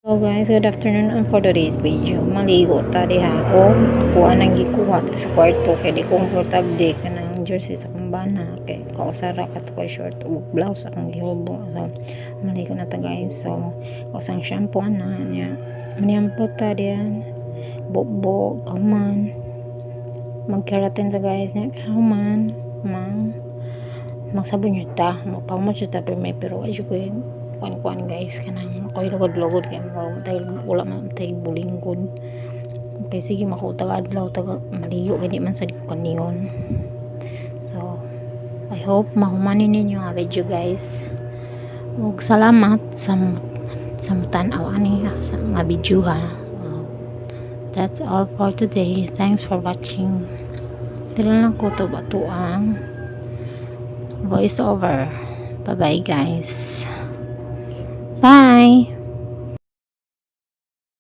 So guys, good afternoon and for today's video. Maligo ta diha o kuha nang gikuha sa kwarto kay di comfortable ka ng jersey sa kumbana kay kausara ka to short o blouse akong gihubo. So maligo na ta guys. So kusang shampoo na niya. Maniampo ta diyan. Bobo, kauman. Magkeratin sa guys niya. Kauman. Magsabon nyo ta. Magpamot nyo ta pero ay ko kuan guys kanang ako'y lugod-lugod kay mo dahil wala man tay bulingkod kay sige makutag adlaw taga maligo kay di man sad ko kaniyon. So I hope mahumanin ninyo ang video guys, ug salamat sa tan-aw ani sa nga video ha. That's all for today. Thanks for watching. Dili lang ko to batuang voice over. Bye bye guys. Bye.